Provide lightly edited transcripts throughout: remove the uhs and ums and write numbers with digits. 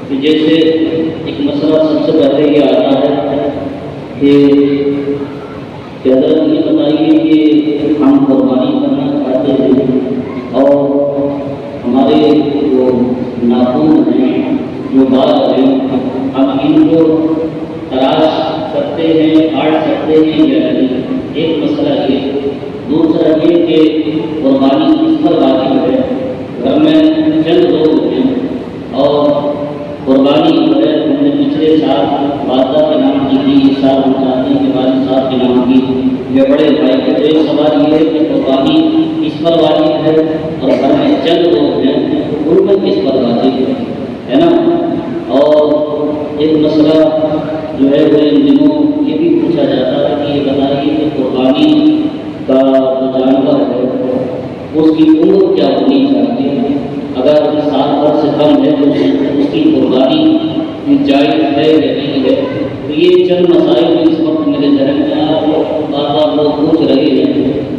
کہ جیسے ایک مسئلہ سب سے پہلے یہ آتا ہے کہ حضرت یہ بتائیے کہ ہم قربانی کرنا چاہتے ہیں اور ہمارے جو ناخن ہیں جو بال ہیں ہم ان کو تراش سکتے ہیں کاٹ سکتے ہیں یا نہیں، ایک مسئلہ یہ۔ دوسرا یہ کہ قربانی کس پر واجب ہے۔ گھر میں چند لوگ ہیں اور قربانی جو ہے ہم نے پچھلے سال والدہ کے نام کی تھی، اس سال ہم چاہتے ہیں کہ والد صاحب کے نام کی یہ بڑے بھائی کے۔ تو ایک سوال یہ ہے کہ قربانی کس پر واجب ہے اور گھر میں چند لوگ ہیں ان پر کس پر واجب ہے نا۔ اور ایک مسئلہ جو ہے وہ ان دنوں یہ بھی پوچھا جاتا ہے کہ یہ بتائیے کہ قربانی کا جو جانور ہے اس کی عمر کیا ہونی چاہیے، اگر سال بھر سے کم ہے تو اس کی قربانی جائز ہے یا نہیں ہے۔ تو یہ چند مسائل اس وقت میرے ذہن میں بار بار لوگ پوچھ رہے ہیں،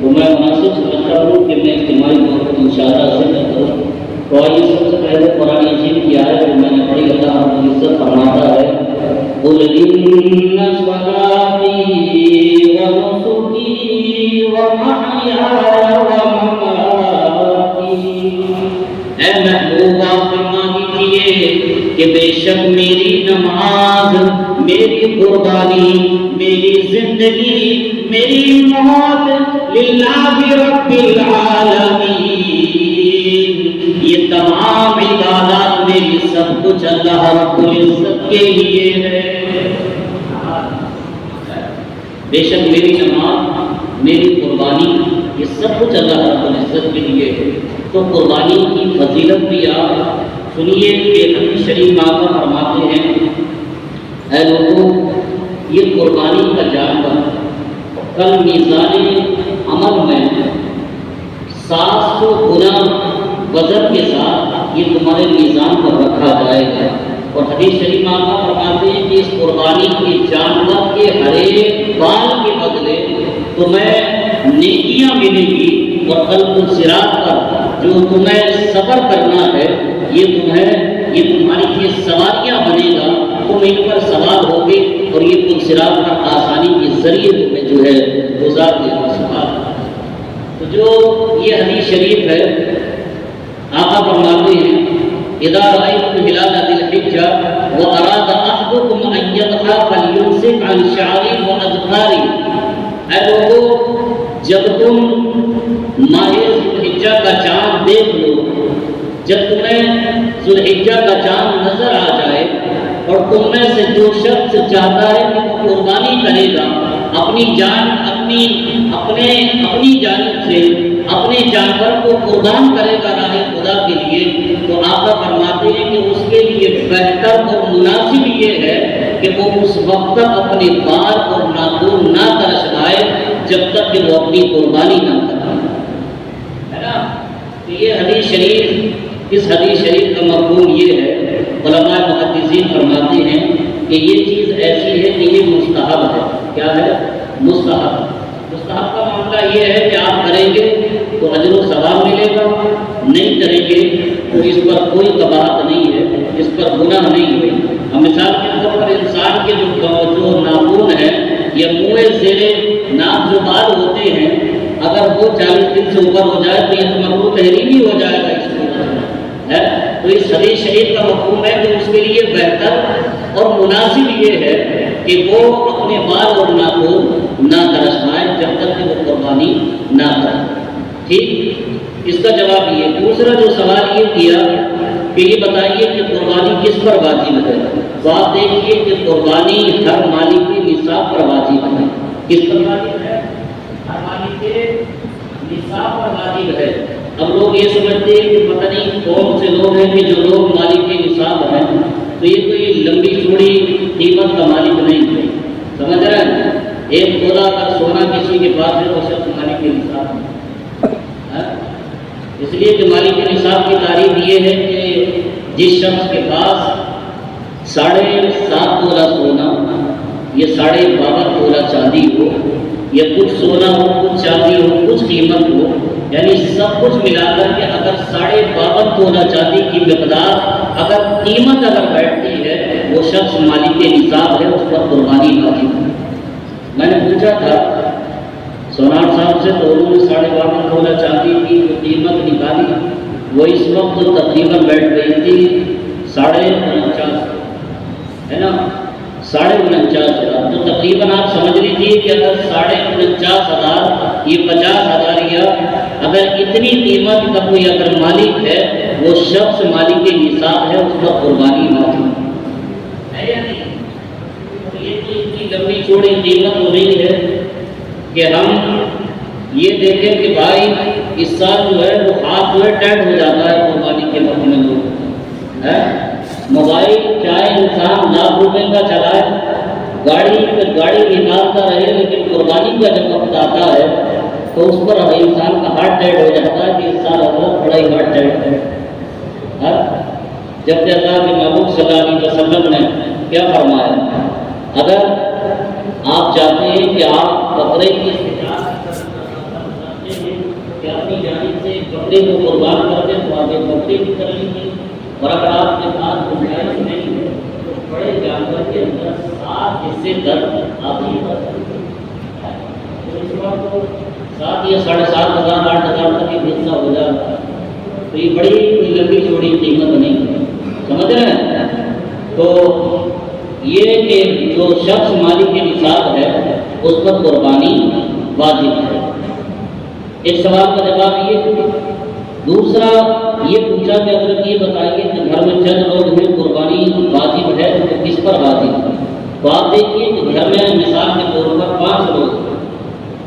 تو میں مناسب سمجھتا ہوں کہ میں اجتماعی طور پر انشاءاللہ ذکر کروں۔ تو آئیے سب سے پہلے قرآن عظیم کی آیت جو میں نے پڑھی، اللہ رب العزت فرماتا ہے قُلْ إِنَّ صَلَاتِي وَنُسُكِي وَمَحْيَايَ وَمَمَاتِي، اے محبوب آپ فرما دیجئے کہ بے شک میری نماز، میری قربانی، میری زندگی، میری موت للہ رب العالمین، یہ تمام عبادات میری سب کچھ اللہ رب العزت کے لیے ہے۔ بے شک میری نماز، میری قربانی، یہ سب کچھ اللہ رب العزت کے لیے ہے۔ تو قربانی کی فضیلت بھی آپ سنیے کہ حدیث شریف آقا فرماتے ہیں، اے لوگوں یہ قربانی کا جانور کل میزان عمل میں 700 گنا وزن کے ساتھ یہ تمہارے میزان پر رکھا جائے گا۔ اور حدیث شریف آقا فرماتے ہیں کہ اس قربانی کے جانور کے ہر ایک بال کے بدلے تمہیں نیکیاں ملیں گی، اور کل صراط پر جو تمہیں سفر کرنا ہے یہ تمہاری یہ سواریاں بنے گا، تم ان پر سوار ہوگے اور یہ پل صراط پر آسانی کے ذریعے تمہیں جو ہے گزار دے گا۔ سبحان۔ تو جو یہ حدیث شریف ہے آقا فرماتے ہیں اذا رأيتم هلال ذي الحجة وأراد أحدكم أن يضحى فليمسك عن شعره وأظفاره، اے لوگوں جب تم ماہ ذوالحجہ کا چاند دیکھ لو، جب تمہیں ذوالحجہ کا چاند نظر آ جائے اور تم میں سے جو شخص چاہتا ہے کہ وہ قربانی کرے گا اپنی جانب سے اپنے جانور کو قربان کرے گا راہ خدا کے لیے، تو آقا فرماتے ہیں کہ اس کے لیے بہتر اور مناسب یہ ہے کہ وہ اس وقت تک اپنے بال اور ناخن نہ تراشائے جب تک کہ وہ اپنی قربانی نہ کرے، ہے نا۔ تو یہ حدیث شریف، اس حدیث شریف کا مفہوم یہ ہے، علماء محدثین فرماتے ہیں کہ یہ چیز ایسی ہے کہ یہ مستحب ہے۔ کیا ہے؟ مستحب۔ مستحب کا معاملہ یہ ہے کہ آپ کریں گے تو اجر و ثواب ملے گا، نہیں کریں گے تو اس پر کوئی قباحت نہیں ہے، اس پر گناہ نہیں ہے۔ مثال کے طور پر انسان کے جو ناخن ہے یا منہ زیر ناک جو بال ہوتے ہیں، اگر وہ 40 دن سے اوپر ہو جائے تو یہ تو مکروہ تحریمی ہو جائے گا اس ہے۔ تو اس حدیث شریف کا مفہوم ہے کہ اس کے لیے بہتر اور مناسب یہ ہے کہ وہ اپنے بال اور ناخن نہ تراشائے جب تک کہ وہ قربانی نہ کرے۔ ٹھیک، اس کا جواب یہ۔ دوسرا جو سوال یہ کیا کہ یہ بتائیے کہ قربانی کس پر واجب ہے، تو آپ دیکھیے کہ قربانی ہر مالک کے نصاب پر واجب ہے۔ کس پر واجب ہے؟ ہر مالک کے نصاب پر واجب ہے۔ اب لوگ یہ سمجھتے ہیں کہ پتہ نہیں کون سے لوگ ہیں کہ جو لوگ مالک کے نصاب ہیں تو یہ کوئی لمبی چوڑی قیمت کا مالک نہیں ہے، سمجھ رہے ہیں؟ ایک تولہ کا سونا کسی کے پاس ہے وہ شخص مالک کے نصاب ہے۔ اس لیے کہ مالک کے نصاب کی تعریف یہ ہے کہ جس شخص کے پاس 7.5 تولہ سونا یا 12.5 تولہ چاندی ہو، یا کچھ سونا ہو کچھ چاندی ہو کچھ قیمت ہو، یعنی سب کچھ ملا کر کے اگر 52.5 تولہ چاندی کی مقدار اگر قیمت اگر بیٹھتی ہے وہ شخص مالک نصاب ہے، اس پر قربانی واجب ہے۔ میں نے پوچھا تھا سونار صاحب سے تو انہوں نے 52.5 تولہ چاندی کی جو قیمت نکالی وہ اس وقت تقریباً بیٹھ گئی تھی 49.5 ہے نا، 49.5 تو تقریباً آپ سمجھ لیجیے کہ اگر 49.5 یہ 50,000 یا اگر اتنی قیمت کا کوئی اگر مالک ہے وہ شخص مالک نصاب ہے، اس پر قربانی واجب ہے یا نہیں؟ یہ تو اتنی لمبی چوڑی قیمت ہو رہی ہے کہ ہم یہ دیکھیں کہ بھائی اس سال جو ہے وہ ہاتھ جو ہے ٹیٹ ہو جاتا ہے قربانی کے وقت میں لوگ ہے، موبائل چاہے انسان لاکھ روپے کا چلائے، گاڑی نکالتا رہے، لیکن قربانی کا جب وقت آتا ہے تو اس پر انسان کا ہارٹ ٹیٹ ہو جاتا ہے کہ اس سال اللہ بڑا ہی ہارٹ ٹیٹ ہے۔ جبکہ اللہ کے محبوب صلی اللہ علیہ وسلم نے کیا فرمایا، اگر آپ چاہتے ہیں کہ آپ بکرے کی کہ اپنی جانب سے بکرے کو قربان کر دیں تو آپ ایک بکرے کی کر لیجیے، اور اگر آپ کے پاس گنجائش نہیں ہے تو بڑے جانور کے اندر 7 حصے درد آپ ہی کر سکتے ہیں، تو اس وقت 7 یا 7,500 8,000 تک ایک حصہ ہو جاتا ہے، تو یہ بڑی لمبی چوڑی قیمت نہیں ہے، سمجھ رہے ہیں؟ تو یہ کہ جو شخص مالک کے نصاب ہے اس پر قربانی واجب ہے۔ ایک سوال کا جواب یہ، دوسرا یہ پوچھا کہ اگر یہ بتائیے کہ گھر میں چند لوگ ہیں قربانی واجب ہے تو کس پر واجب ہے؟ تو آپ دیکھیے کہ گھر میں مثال کے طور پر 5 لوگ،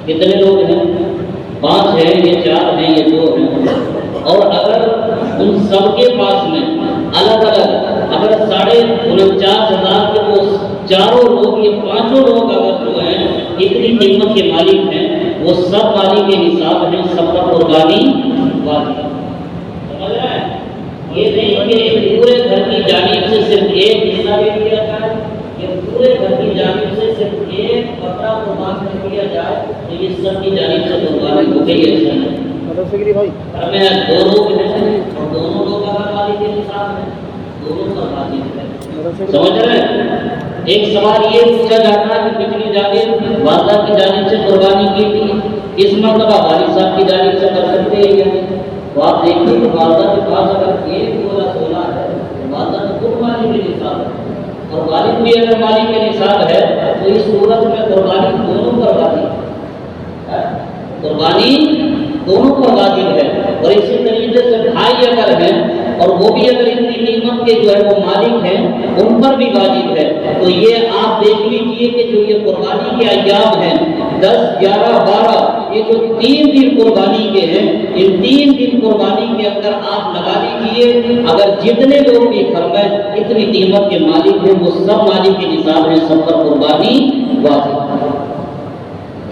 کتنے لوگ ہیں؟ 5 ہیں، یہ 4 ہیں، یہ 2 ہیں، اور اگر ان سب کے پاس میں الگ الگ اگر 49,500 کے وہ چاروں لوگ یہ 5 لوگ اگر جو ہیں اتنی قیمت کے مالک ہیں وہ سب مالک کے نصاب ہیں، سب پر قربانی واجب ہے۔ سمجھ رہے ہیں؟ یہ نہیں کہ پورے گھر کی جانب سے صرف ایک حصہ لے لیا جائے، یا پورے گھر کی جانب سے صرف ایک بکرا قربان کر دیا جائے تو یہ سب کی جانب سے قربانی ہو گئی، ایسا نہیں۔ گھر میں 2 لوگ ہیں اور دونوں لوگ اگر مالک کے نصاب ہیں دونوں پر واجب ہے، سمجھ رہے ہیں؟ ایک سوال یہ پوچھا جاتا ہے کہ پچھلی جانب والدہ کی جانب سے قربانی کی تھی، اس مرتبہ والد صاحب کی جانب سے کر سکتے ہیں یا نہیں؟ تو آپ دیکھیے کہ والدہ کے پاس اگر 1 تولہ سونا ہے تو والدہ تو خود مالک کے نصاب ہے، اور والد بھی اگر مالک کے نصاب ہے تو اس صورت میں قربانی دونوں پر واجب ہے، قربانی دونوں پر واجب ہے۔ اور اسی طریقے سے بھائی اگر ہیں اور وہ بھی اگر اتنی قیمت کے جو ہے وہ مالک ہیں ان پر بھی واجب ہے، تو یہ آپ دیکھ لیجئے کہ جو یہ قربانی کے ایام ہیں 10 11 12 یہ جو 3 دن قربانی کے ہیں، ان 3 دن قربانی کے اندر آپ لگا لیجئے اگر جتنے لوگ بھی گھر میں اتنی قیمت کے مالک ہیں وہ سب مالک کے نصاب ہیں، سب پر قربانی واجب ہے۔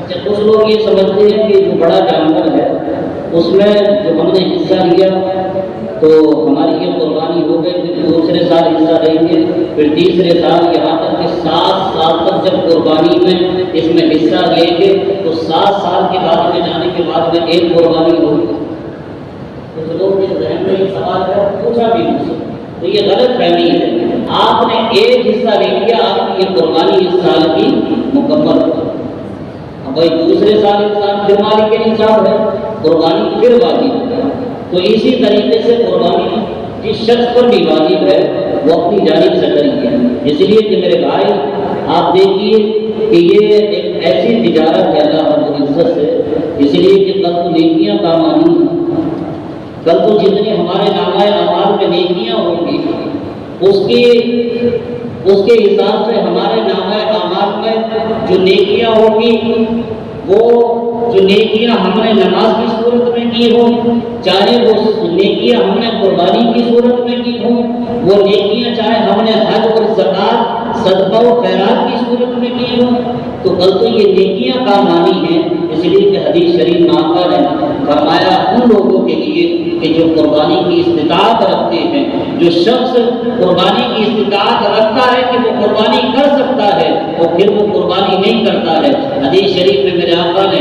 اچھا، کچھ لوگ یہ سمجھتے ہیں کہ جو بڑا جانور ہے اس میں جو ہم نے حصہ لیا تو ہماری یہ قربانی ہو گئی، پھر دوسرے سال حصہ لیں گے، پھر تیسرے سال، یہاں تک کہ 7 سال تک جب قربانی میں اس میں حصہ لیں گے تو 7 سال کے بعد میں جانے کے بعد میں ایک قربانی ہوگی۔ کچھ لوگ کے ذہن میں یہ سوال ہے، پوچھا بھی مجھ سے، تو یہ غلط فہمی ہے۔ آپ نے ایک حصہ لے لیا، آپ کی یہ قربانی اس سال کی مکمل ہو، اب بھائی دوسرے سال انسان پھر مالک کے نصاب ہے، قربانی پھر واجب ہے۔ تو اسی طریقے سے قربانی جس شخص پر بھی واجب ہے وہ اپنی جانب سے کریے، اس لیے کہ میرے بھائی آپ دیکھیے کہ یہ ایک ایسی تجارت ہے اللہ رب العزت سے، اس لیے کہ کل تو نیکیاں کام آنی ہیں، کل تو جتنی ہمارے نامۂ اعمال میں نیکیاں ہوں گی اس کے حساب سے ہمارے نامۂ اعمال میں جو نیکیاں ہوں گی وہ جو نیکیاں ہم نے نماز کی صورت میں کی ہوں، چاہے وہ نیکیاں ہم نے قربانی کی صورت میں کی ہوں، وہ نیکیاں چاہے ہم نے حج اور زکات صدقہ و خیرات کی صورت میں کی ہوں، تو کل تو یہ نیکیاں کام آنی ہیں۔ اس لیے کہ حدیث شریف میں آقا نے فرمایا ان لوگوں کے لیے کہ جو قربانی کی استطاعت رکھتے ہیں، جو شخص قربانی کی استطاعت رکھتا ہے کہ وہ قربانی کر سکتا ہے اور پھر وہ قربانی نہیں کرتا ہے، حدیث شریف میں میرے آقا نے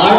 8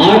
8